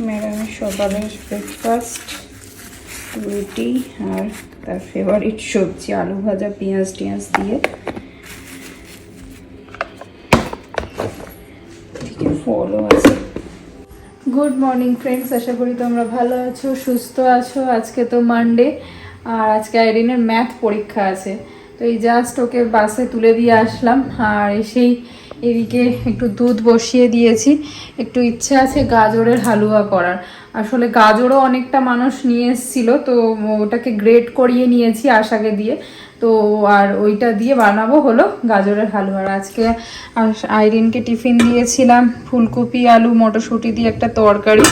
ম্যাডামের সকালের ব্রেকফাস্ট, রুটি আর তার ফেভারিট সবজি আলু ভাজা পেঁয়াজ টিয়াজ দিয়ে। ফলও আছে। গুড মর্নিং ফ্রেন্ডস, আশা করি তোমরা ভালো আছো, সুস্থ আছো। আজকে তো মানডে আর আজকে আইরিনের ম্যাথ পরীক্ষা আছে। তো এই জাস্ট ওকে বাসে তুলে দিয়ে আসলাম আর এসেই এদিকে একটু দুধ বসিয়ে দিয়েছি। একটু ইচ্ছে আছে গাজরের হালুয়া করার। আসলে গাজরও অনেকটা মানুষ নিয়ে এসেছিলো, তো ওটাকে গ্রেট করিয়ে নিয়েছি আশাকে দিয়ে। তো আর ওইটা দিয়ে বানাবো হলো গাজরের হালুয়া। আজকে আইরিনকে টিফিন দিয়েছিলাম ফুলকপি আলু মটরশুঁটি দিয়ে একটা তরকারি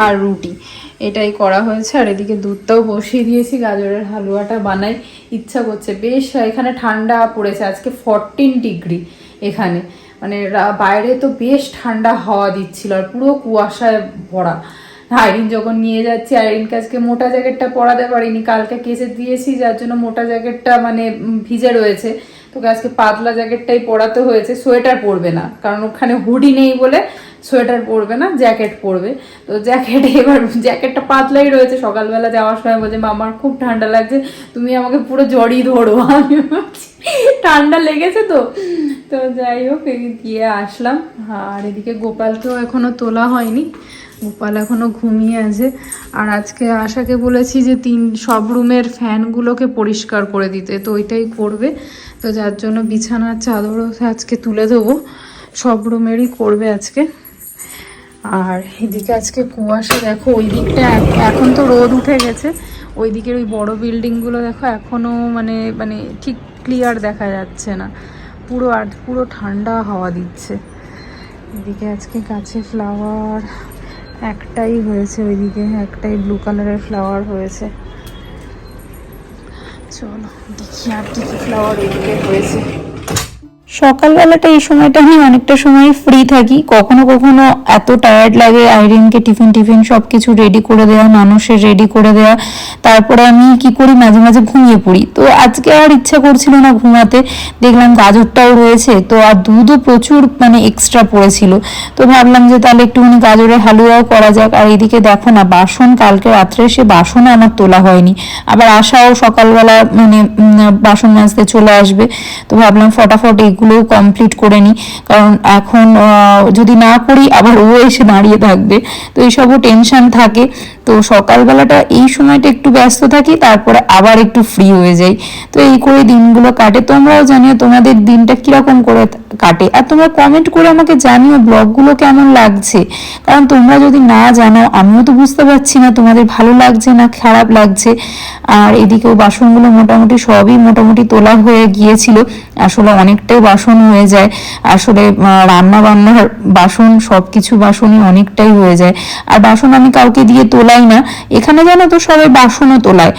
আর রুটি, এটাই করা হয়েছে। আর এদিকে দুধটাও বসিয়ে দিয়েছি, গাজরের হালুয়াটা বানাই ইচ্ছা করছে। বেশ এখানে ঠান্ডা পড়েছে, আজকে 14 ডিগ্রি এখানে, মানে বাইরে তো বেশ ঠান্ডা হাওয়া দিচ্ছিল আর পুরো কুয়াশায় ভরা। আইরিন যখন নিয়ে যাচ্ছি, আইরিনকে আজকে মোটা জ্যাকেটটা পরাতে পারিনি, কালকে কেচে দিয়েছি যার জন্য মোটা জ্যাকেটটা মানে ভিজে রয়েছে। তোকে আজকে পাতলা জ্যাকেটটাই পরাতে হয়েছে। সোয়েটার পরবে না, কারণ ওখানে হুডি নেই বলে সোয়েটার পরবে না, জ্যাকেট পরবে। তো এবার জ্যাকেটটা পাতলাই রয়েছে। সকালবেলা যাওয়ার সময় বলছে আমার খুব ঠান্ডা লাগছে, তুমি আমাকে পুরো জড়ি ধরো। আমি ঠান্ডা লেগেছে তো। তো যাই হোক দিয়ে আসলাম। আর এদিকে গোপালকেও এখনো তোলা হয়নি, গোপাল এখনো ঘুমিয়ে আছে। আর আজকে আশাকে বলেছি যে সব রুমের ফ্যানগুলোকে পরিষ্কার করে দিতে, তো ওইটাই করবে। তো যার জন্য বিছানার চাদরও আজকে তুলে দেবো, সব রুমেরই করবে আজকে। আর এদিকে আজকে কুয়াশা দেখো, ওই দিকটা এখন তো রোদ উঠে গেছে, ওই দিকের ওই বড় বিল্ডিংগুলো দেখো এখনও মানে মানে ঠিক ক্লিয়ার দেখা যাচ্ছে না, পুরো ঠান্ডা হাওয়া দিচ্ছে। এদিকে আজকে গাছে ফ্লাওয়ার একটাই হয়েছে, ওইদিকে একটাই ব্লু কালারের ফ্লাওয়ার হয়েছে। চলো দেখি আর কি কি ফ্লাওয়ার ওইদিকে হয়েছে। সকালবেলাটা এই সময়টা আমি অনেকটা সময় ফ্রি থাকি, কখনো কখনো এত টায়ার্ড লাগে আইরিনকে টিফিন সব কিছু রেডি করে দেওয়া, মানুষের রেডি করে দেওয়া, তারপরে আমি কি করি মাঝে মাঝে ঘুমিয়ে পড়ি। তো আজকে আর ইচ্ছা করছিল না ঘুমাতে, দেখলাম গাজরটাও রয়েছে, তো আর দুধও প্রচুর মানে এক্সট্রা পড়েছিল। তো ভাবলাম যে তাহলে একটুখানি গাজরের হালুয়াও করা যাক। আর এইদিকে দেখো না বাসন, কালকে রাত্রে এসে বাসনও আমার তোলা হয়নি, আবার আশাও সকালবেলা মানে বাসন মাজতে চলে আসবে। তো ভাবলাম ফটাফট এগুলো কমপ্লিট করে নিই, কারণ এখন যদি না করি আবার ও এসে দাঁড়িয়ে থাকবে, তো এইসবও টেনশন থাকে। তো সকালবেলাটা এই সময়টা একটু ব্যস্ত থাকি, তারপরে আবার একটু ফ্রি হয়ে যাই। তো এই করে দিনগুলো কাটে। তোমরাও জানিও তোমাদের দিনটা কিরকম করে কাটে, আর তোমরা কমেন্ট করে আমাকে জানিও ব্লগগুলো কেমন লাগছে, কারণ তোমরা যদি না জানাও আমিও তো বুঝতে পারছি না তোমাদের ভালো লাগছে না খারাপ লাগছে। আর এদিকেও বাসনগুলো মোটামুটি তোলা হয়ে গিয়েছিল। আসলে অনেকটাই বাসন হয়ে যায়, আসলে রান্না বান্নার বাসন সবকিছু বাসনই অনেকটাই হয়ে যায়। আর বাসন আমি কাউকে দিয়ে তোলাই না, এখানে জানো তো সবাই বাসনও তোলায়,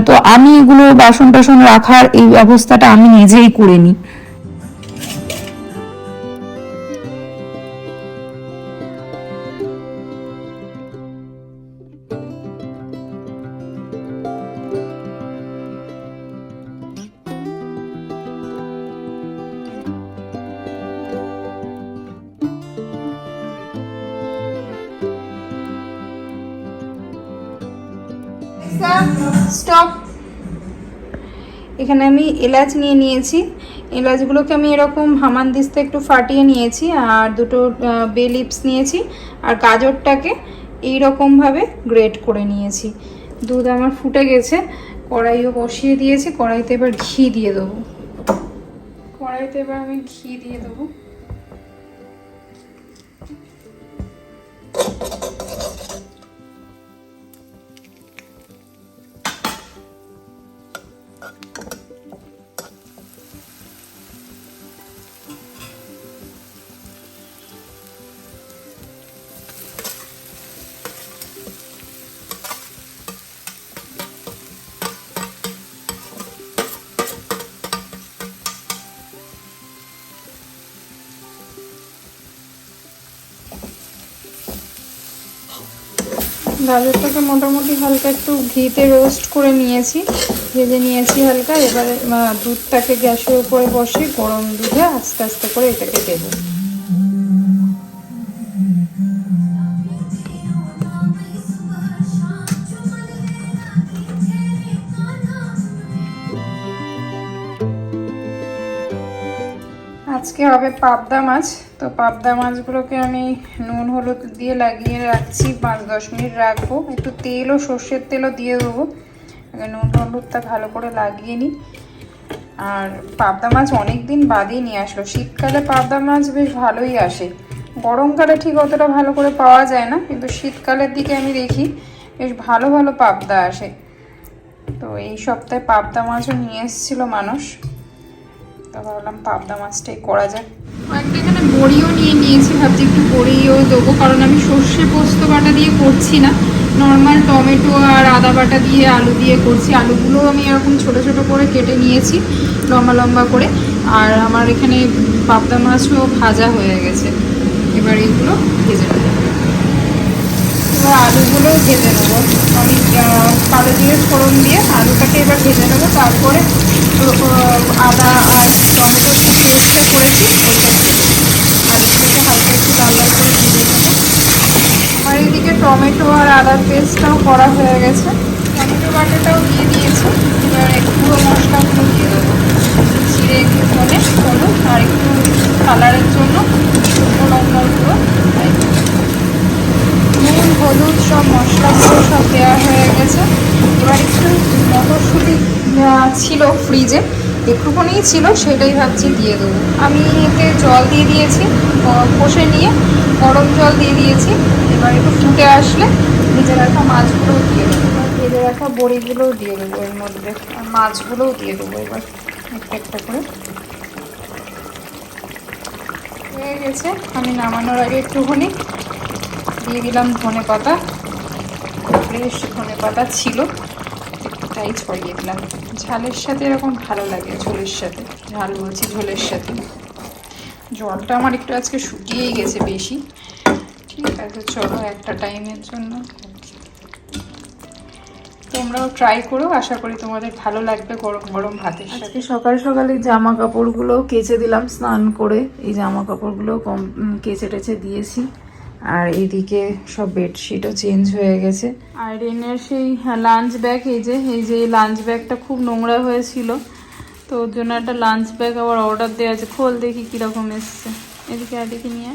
তো আমি এগুলো বাসন টাসন রাখার এই ব্যবস্থাটা আমি নিজেই করে নিই। স্টপ। এখানে আমি এলাচ নিয়ে নিয়েছি, এলাচগুলোকে আমি এরকম হামানদিস্তে একটু ফাটিয়ে নিয়েছি, আর দুটো বে লিভস নিয়েছি, আর গাজরটাকে এইরকমভাবে গ্রেট করে নিয়েছি। দুধ আমার ফুটে গেছে, কড়াইও বসিয়ে দিয়েছি, কড়াইতে এবার ঘি দিয়ে দেবো। গাজরটাকে মোটামুটি হালকা একটু ঘিতে রোস্ট করে নিয়েছি। ভেজে নিয়েছি হালকা। এবারে দুধটাকে গ্যাসের উপরে বসে গরম দুধে আস্তে আস্তে করে এটাকে দেবো। আজকে হবে পাবদা মাছ। তো পাবদা মাছগুলোকে আমি নুন হলুদ দিয়ে লাগিয়ে রাখছি, 5-10 মিনিট রাখবো। একটু তেলও সর্ষের তেলও দিয়ে দেবো, নুন হলুদটা ভালো করে লাগিয়ে নিই। আর পাবদা মাছ অনেক দিন বাদেই নিয়ে আসলো। শীতকালে পাবদা মাছ বেশ ভালোই আসে, গরমকালে ঠিক অতটা ভালো করে পাওয়া যায় না, কিন্তু শীতকালের দিকে আমি দেখি বেশ ভালো ভালো পাবদা আসে। তো এই সপ্তাহে পাবদা মাছও নিয়ে এসেছিলো মানুষ, তো ভাবলাম পাবদা মাছটাই করা যায়। কয়েকটা এখানে বড়িও নিয়ে নিয়েছি, ভাবছি একটু বড়িও দেবো, কারণ আমি সর্ষে পোস্ত বাটা দিয়ে করছি না, নর্মাল টমেটো আর আদা বাটা দিয়ে আলু দিয়ে করছি। আলুগুলো আমি এরকম ছোট ছোট করে কেটে নিয়েছি লম্বা লম্বা করে। আর আমার এখানে পাবদা মাছও ভাজা হয়ে গেছে, এবার এগুলো ভেজে নেবো। এবার আলুগুলোও ভেজে নেবো আমি কালো জিরে ফোড়ন দিয়ে আলুটাকে এবার ভেজে নেবো। তারপরে আদা আর টমেটোর যে পেস্টটা করেছি ওইটা দিয়ে আলুগুলোকে হালকা একটু লাল লাল করে ভেজে নেবো। আমার এদিকে টমেটো আর আদার পেস্টটাও করা হয়ে গেছে, টমেটো বাটাটাও দিয়ে দিয়েছি। এবার গুঁড়ো মশলাগুলো দিয়ে দেবো, জিরে একটু ধনে হলুদ আর একটু কালারের জন্য শুকনো লঙ্কার গুঁড়ো, নুন হলুদ সব মশলাগুলো সব দেওয়া হয়ে গেছে। এবার একটু মটরশুঁটি ছিল ফ্রিজে, একটুখানি ছিল, সেটাই ভাবছি দিয়ে দেবো। আমি এতে জল দিয়ে দিয়েছি, কষে নিয়ে গরম জল দিয়ে দিয়েছি। এবার একটু ফুটে আসলে ভেজে রাখা মাছগুলোও দিয়ে দেবো, ভেজে রাখা বড়িগুলোও দিয়ে দেবো এর মধ্যে, আর মাছগুলোও দিয়ে দেবো এবার একটা একটা করে। হয়ে গেছে, আমি নামানোর আগে একটুখানি দিয়ে দিলাম ধনে পাতা, ফ্রেশ ধনে পাতা ছিল তাই ছড়িয়ে দিলাম। ঝালের সাথে এরকম ভালো লাগে, ঝোলের সাথে, ঝাল বলছি ঝোলের সাথে। জলটা আমার একটু আজকে শুকিয়েই গেছে বেশি। ঠিক আছে, চলো একটা টাইমের জন্য তোমরাও ট্রাই করো, আশা করি তোমাদের ভালো লাগবে গরম গরম ভাতের সাথে। আজকে সকাল সকালে জামা কাপড়গুলো কেচে দিলাম স্নান করে, এই জামা কাপড়গুলো কেচে টেচে দিয়েছি। আর এদিকে সব বেডশিটও চেঞ্জ হয়ে গেছে। আইরিনের সেই লাঞ্চ ব্যাগ, এই যে লাঞ্চ ব্যাগটা খুব নোংরা হয়েছিল, তো ওর জন্য একটা লাঞ্চ ব্যাগ আবার অর্ডার দেওয়া আছে। খোল দেখি কীরকম এসছে, এদিকে আদিকে নিয়ে।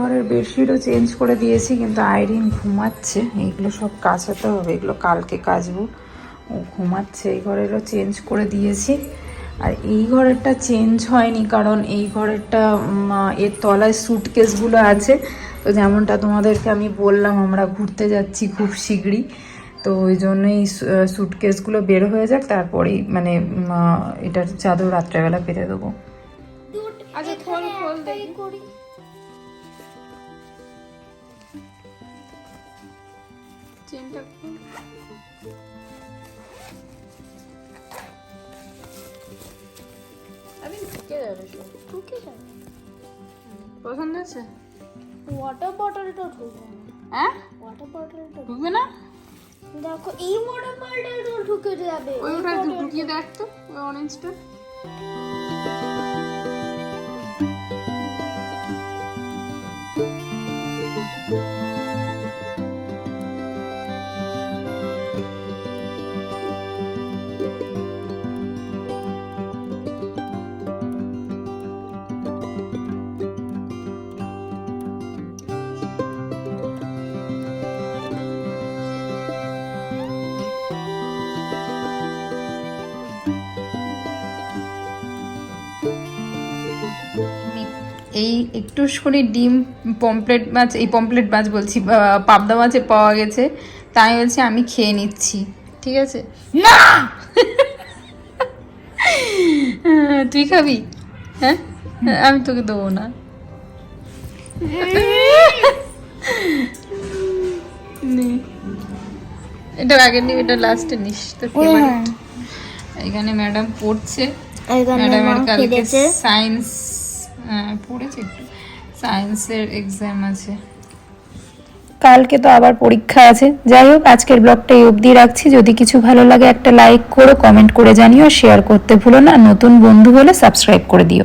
ঘরের বেডশিটও চেঞ্জ করে দিয়েছি, কিন্তু আইরিন ঘুমাচ্ছে, এইগুলো সব কাচাতে হবে, এগুলো কালকে কাচবো। ও ঘুমাচ্ছে, এই ঘরেরও চেঞ্জ করে দিয়েছি। আর এই ঘরেরটা চেঞ্জ হয়নি, কারণ এই ঘরেরটা এর তলায় স্যুটকেসগুলো আছে। তো যেমনটা তোমাদেরকে আমি বললাম, আমরা ঘুরতে যাচ্ছি খুব শীঘ্রই, তো ওই জন্যই স্যুটকেসগুলো বের হয়ে যাক, তারপরেই মানে এটার চাদর রাত্রেবেলা পেতে দেবো। আচ্ছা খোল খোল দেখি করি। চেনটা খোল। আমি ঢুকে যাবে, ঢুকে যাবে। পছন্দ আছে? ওয়াটার বটলটা ঢুকবে না। হ্যাঁ, ওয়াটার বটলটা ঢুকবে না। দেখো এই ওয়াটার বটলটা ঢুকে যাবে। ওইটা ঢুকিয়ে দেখ তো, ওই অরেঞ্জটা। এই একটু করে ডিম পমপ্লেট মাছ, এই পমপ্লেট মাছ বলছি, পাবদা মাছে পাওয়া গেছে, তাই বলছি আমি খেয়ে নিচ্ছি, ঠিক আছে? না তুই খাবি? হ্যাঁ, আমি তোকে দেবো না। এটা আগে নিবি, এটা লাস্টে নিস তো ফেভারিট। এখানে ম্যাডাম পড়ছে, ম্যাডামের কালকে সায়েন্স পড়েছে, একটু সায়েন্সের এক্সাম আছে কালকে, তো আবার পরীক্ষা আছে। যাই হোক, আজকের ব্লগটা এই অবধি রাখছি। যদি কিছু ভালো লাগে একটা লাইক করো, কমেন্ট করে জানিও, শেয়ার করতে ভুলো না, নতুন বন্ধু হলে সাবস্ক্রাইব করে দিও।